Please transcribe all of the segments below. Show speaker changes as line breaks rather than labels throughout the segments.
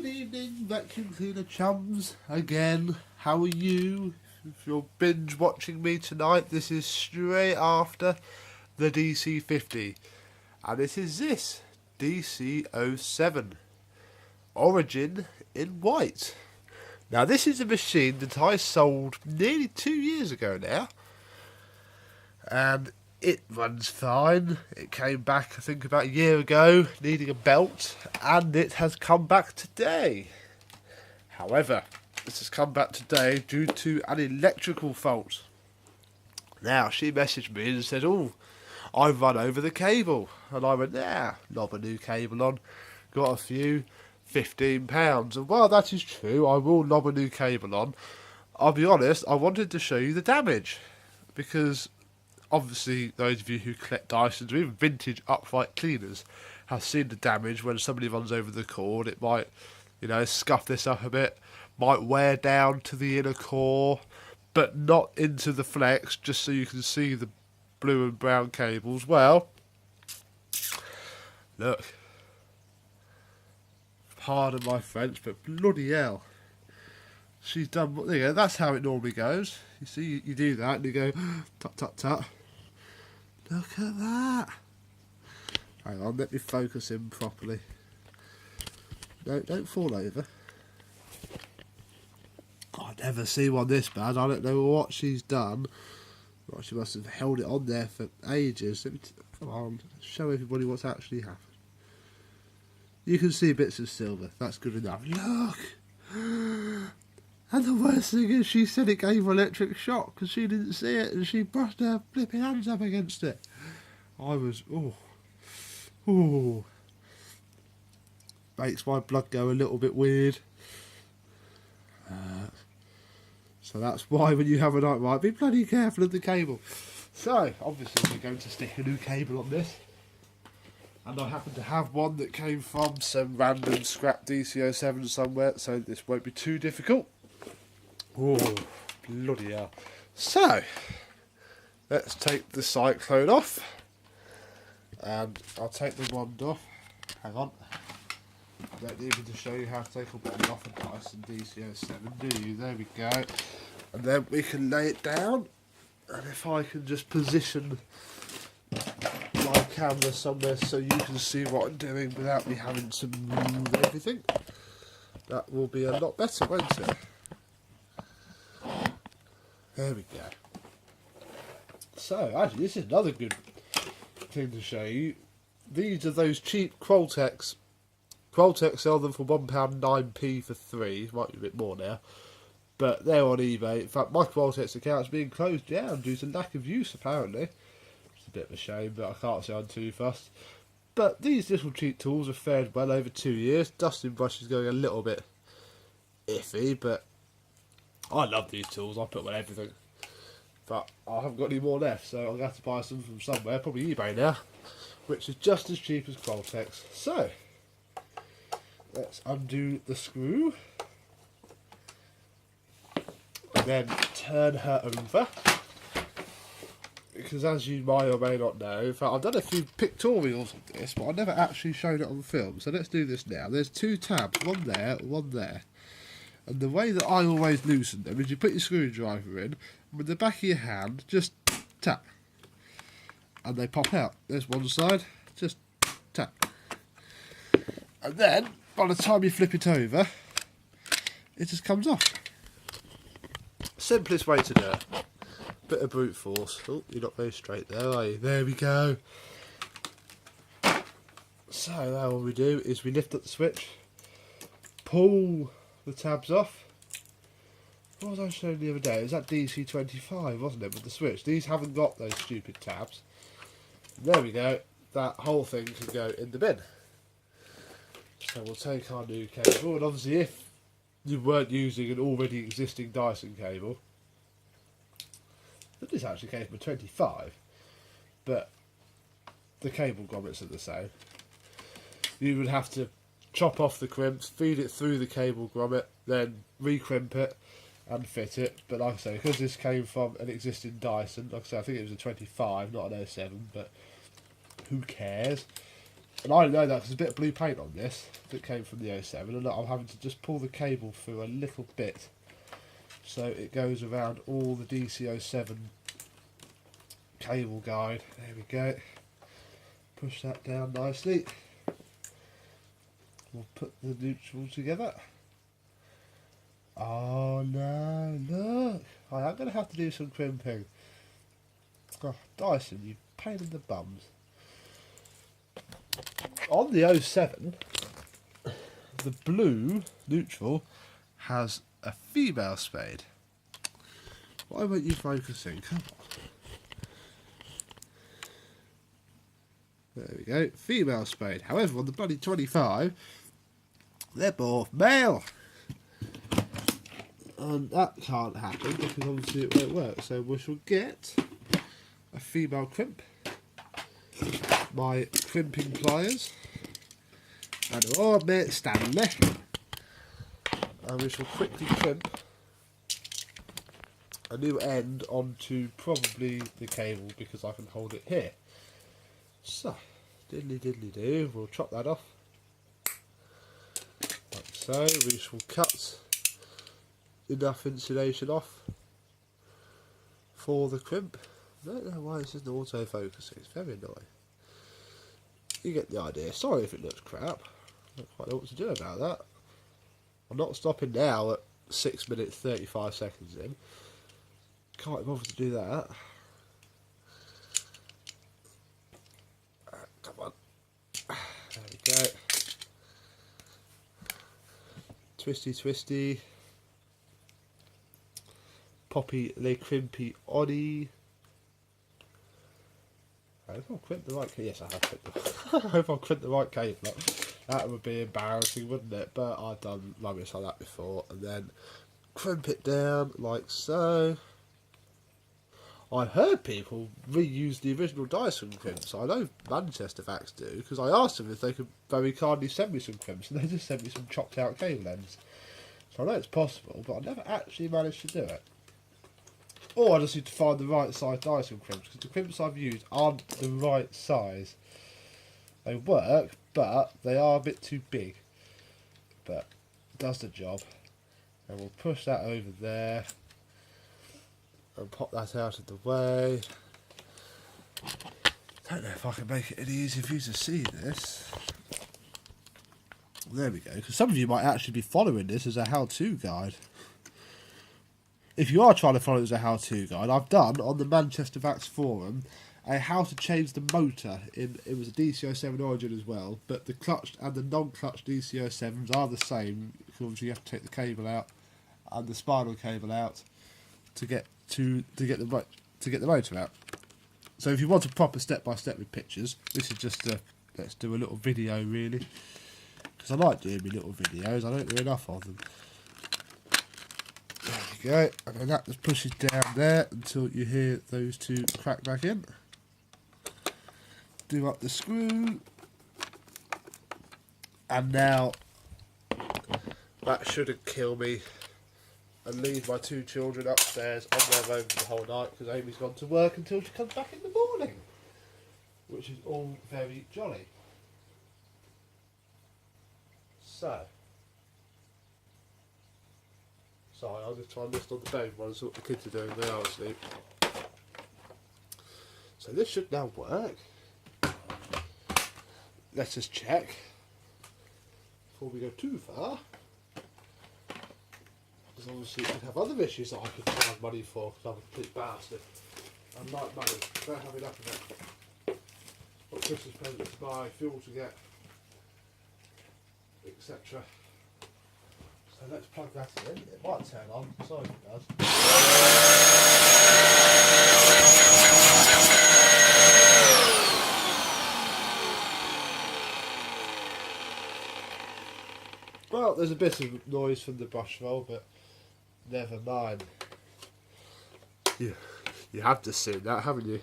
evening, vacuum cleaner chums. Again, how are you? If you're binge watching me tonight, this is straight after the DC50. And it is this DC07 Origin in white. Now, this is a machine that I sold nearly 2 years ago now. And it runs fine. It came back, I think, about a year ago, needing a belt, and it has come back today. However, this has come back today due to an electrical fault. Now, she messaged me and said, "Oh, I've run over the cable." And I went, lob a new cable on. Got a few, £15. And while that is true, I will lob a new cable on. I'll be honest, I wanted to show you the damage, because obviously those of you who collect Dysons or even vintage upright cleaners have seen the damage when somebody runs over the cord. It might, scuff this up a bit, might wear down to the inner core, but not into the flex, just so you can see the blue and brown cables. Well, look, pardon my French, but bloody hell, she's done. There you go, that's how it normally goes. You see, you do that and you go tut tut tut. Look at that. Hang on, let me focus in properly. No, don't fall over. I never see one this bad. I don't know what she's done. Well, she must have held it on there for ages. Let me come on, show everybody what's actually happened. You can see bits of silver. That's good enough. Look! And the worst thing is, she said it gave her electric shock because she didn't see it, and she brushed her flipping hands up against it. I was, makes my blood go a little bit weird. So that's why when you have a nightmare, be bloody careful of the cable. So, obviously we're going to stick a new cable on this. And I happen to have one that came from some random scrap DC07 somewhere, so this won't be too difficult. Oh, bloody hell. So, let's take the cyclone off. And I'll take the wand off. Hang on. I don't need to show you how to take a wand off a Dyson DC07, do you? There we go. And then we can lay it down. And if I can just position my camera somewhere so you can see what I'm doing without me having to move everything, that will be a lot better, won't it? There we go. So, actually, this is another good thing to show you. These are those cheap Qualtex. Qualtex sell them for £1.09p for 3. Might be a bit more now. But they're on eBay. In fact, my Qualtex account's being closed down due to lack of use, apparently. It's a bit of a shame, but I can't say I'm too fussed. But these little cheap tools have fared well over 2 years. Dusting brush is going a little bit iffy, but I love these tools. I put them on everything. But I haven't got any more left, so I'm going to have to buy some from somewhere, probably eBay now, which is just as cheap as Qualtex. So, let's undo the screw. And then turn her over. Because as you may or may not know, in fact, I've done a few pictorials of this, but I've never actually shown it on film. So let's do this now. There's 2 tabs, one there, one there. And the way that I always loosen them is you put your screwdriver in, and with the back of your hand, just tap. And they pop out. There's one side, just tap. And then, by the time you flip it over, it just comes off. Simplest way to do it. Bit of brute force. Oh, you're not very straight there, are you? There we go. So now what we do is we lift up the switch, pull the tabs off. What was I showing the other day? It was that DC25, wasn't it, with the switch? These haven't got those stupid tabs. There we go. That whole thing can go in the bin. So we'll take our new cable, and obviously if you weren't using an already existing Dyson cable, this actually came from a 25, but the cable grommets are the same. You would have to chop off the crimps, feed it through the cable grommet, then re-crimp it and fit it. But like I say, because this came from an existing Dyson, like I say, I think it was a 25, not an 07, but who cares? And I know that because there's a bit of blue paint on this that came from the 07, and I'm having to just pull the cable through a little bit so it goes around all the DC07 cable guide. There we go. Push that down nicely. We'll put the neutral together. Oh no, look! I am going to have to do some crimping. Oh, Dyson, you pain in the bums. On the 07, the blue neutral has a female spade. Why weren't you focusing? Come on. There we go, female spade. However, on the bloody 25, they're both male. And that can't happen because obviously it won't work. So we shall get a female crimp, my crimping pliers, and an old mate Stanley, and we shall quickly crimp a new end onto probably the cable because I can hold it here. So, diddly diddly do, we'll chop that off like so. We shall cut enough insulation off for the crimp. I don't know why this isn't auto-focusing, it's very annoying. You get the idea. Sorry if it looks crap, I don't quite know what to do about that. I'm not stopping now at 6 minutes 35 seconds in. Can't bother to do that. Come on. There we go. Twisty twisty. Poppy le crimpy oddy. I hope I'll crimp the right cable. Yes, I have crimped the I hope I'll crimp the right cable. That would be embarrassing, wouldn't it? But I've done rubbish like that before. And then crimp it down like so. I've heard people reuse the original Dyson crimps. I know Manchester Vax do, because I asked them if they could very kindly send me some crimps, and they just sent me some chopped out cable ends. So I know it's possible, but I never actually managed to do it. Or I just need to find the right size Dyson crimps, because the crimps I've used aren't the right size. They work, but they are a bit too big. But it does the job. And we'll push that over there. And pop that out of the way. Don't know if I can make it any easier for you to see this. There we go, because some of you might actually be following this as a how-to guide. If you are trying to follow it as a how-to guide, I've done on the Manchester Vax forum a how to change the motor in, it was a DC07 Origin as well, but the clutched and the non-clutched DC07s are the same, because obviously you have to take the cable out and the spinal cable out to get the motor out. So if you want a proper step-by-step with pictures, this is just a let's do a little video really, because I like doing my little videos. I don't do enough of them. There we go, and then that just pushes down there until you hear those two crack back in. Do up the screw, and now that shouldn't kill me and leave my two children upstairs on their own for the whole night, because Amy's gone to work until she comes back in the morning, which is all very jolly. So, sorry, I'll just try and lift on the bed while I see what the kids are doing. They are asleep. So this should now work. Let us check before we go too far. Because obviously I could have other issues that I could charge money for, because I'm a complete bastard. I like money, don't have enough of it. Got Christmas presents to buy, fuel to get, etc. So let's plug that in. It might turn on, sorry if it does. Well, there's a bit of noise from the brush roll, but never mind. You have to seen that, haven't you?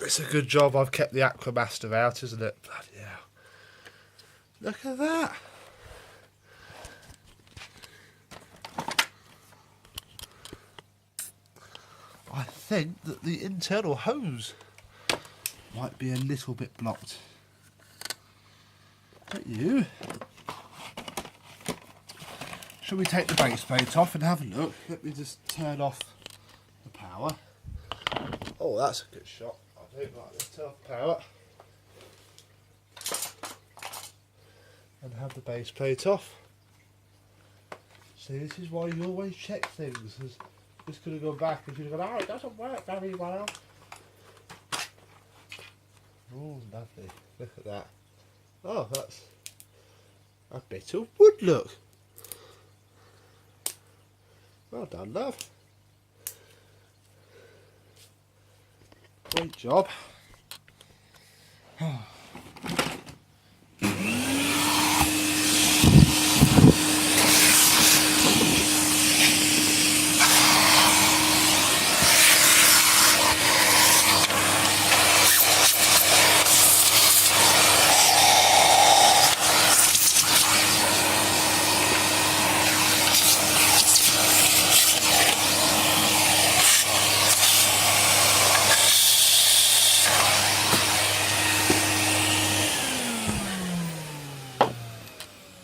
It's a good job I've kept the Aquamaster out, isn't it? Bloody hell. Look at that. I think that the internal hose might be a little bit blocked. Don't you? Shall we take the base plate off and have a look? Let me just turn off the power. Oh, that's a good shot. I don't like this. Turn off the power. And have the base plate off. See, this is why you always check things. This could have gone back and you'd have gone, oh, it doesn't work very well. Oh, lovely. Look at that. Oh, that's a bit of wood, look. Well done, love. Great job.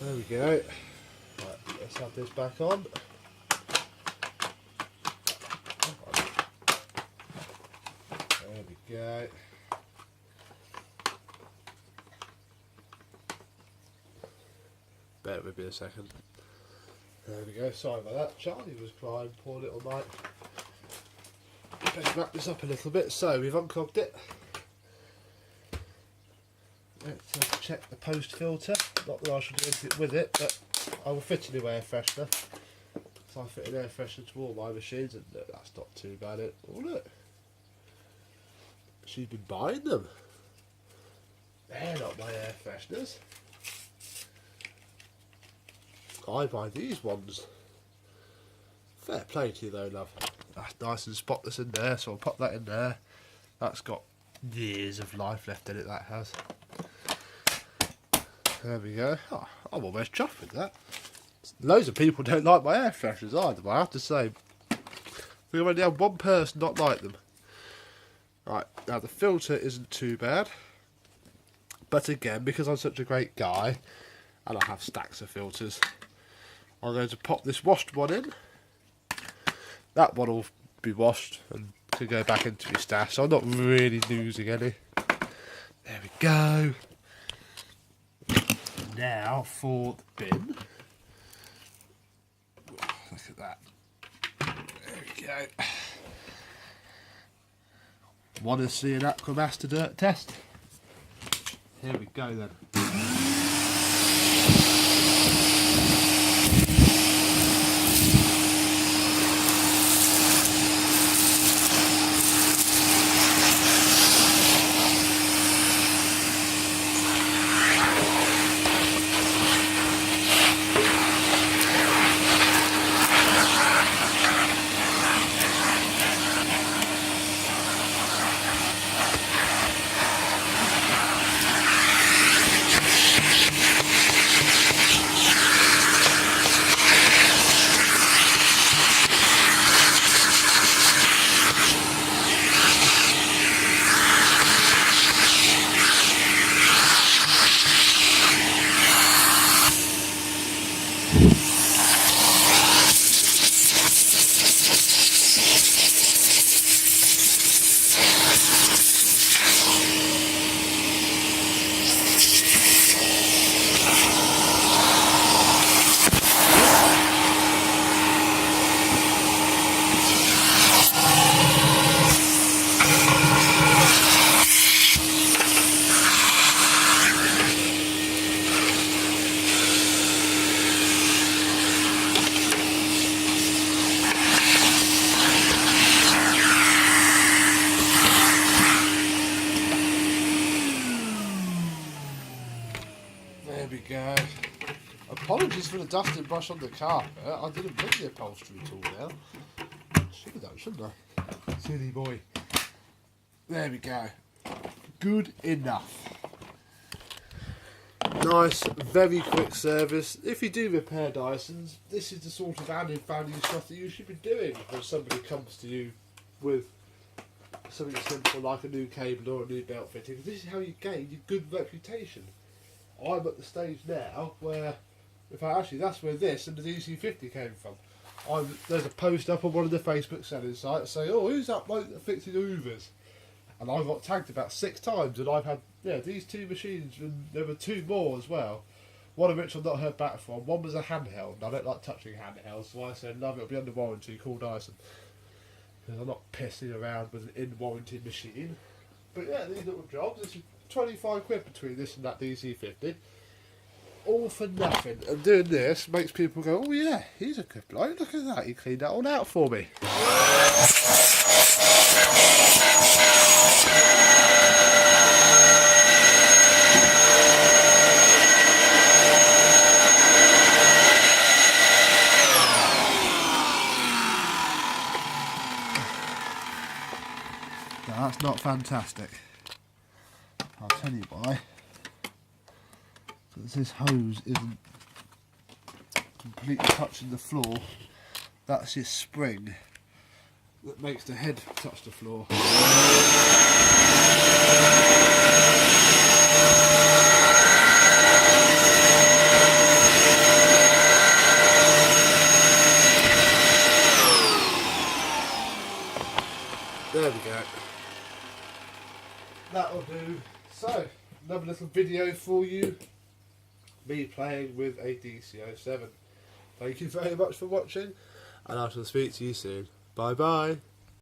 There we go. Right, let's have this back on. There we go. Bear with me a second. There we go. Sorry about that. Charlie was crying, poor little mate. Let's wrap this up a little bit. So we've unclogged it. Let's check the post filter. Not that I should do anything with it, but I will fit a new air freshener. So I fit an air freshener to all my machines, and look, that's not too bad. Oh look, she's been buying them. They're not my air fresheners. I buy these ones. Fair play to you though, love. That's nice and spotless in there, so I'll pop that in there. That's got years of life left in it, that has. There we go. Oh, I'm almost chuffed with that. Loads of people don't like my air fresheners either, but I have to say, we only have one person not like them. Right, now the filter isn't too bad. But again, because I'm such a great guy, and I have stacks of filters, I'm going to pop this washed one in. That one will be washed and can go back into my stash, so I'm not really losing any. There we go. Now for the bin. Look at that. There we go. Want to see an Aquamaster dirt test? Here we go then. There we go. Apologies for the dusting brush on the carpet. I didn't bring the upholstery tool now. Should have done, shouldn't I? Silly boy. There we go. Good enough. Nice, very quick service. If you do repair Dysons, this is the sort of added value stuff that you should be doing when somebody comes to you with something simple like a new cable or a new belt fitting. This is how you gain your good reputation. I'm at the stage now where, in fact, actually that's where this and the DC50 came from. There's a post up on one of the Facebook selling sites saying, "Oh, who's that bloke that fixes Hoovers?" And I got tagged about 6 times, and I've had these 2 machines, and there were 2 more as well. One of which I've not heard back from. One was a handheld, and I don't like touching handhelds, so I said, "Love, it'll be under warranty, call Dyson." Because I'm not pissing around with an in-warranty machine. But yeah, these little jobs, it's 25 quid between this and that DC50. All for nothing. And doing this makes people go, "Oh yeah, he's a good bloke, look at that, he cleaned that all out for me." Now that's not fantastic. I'll tell you why. Because this hose isn't completely touching the floor. That's his spring that makes the head touch the floor. There we go. That'll do. So, another little video for you. Me playing with a DC07. Thank you very much for watching, and I shall speak to you soon. Bye bye.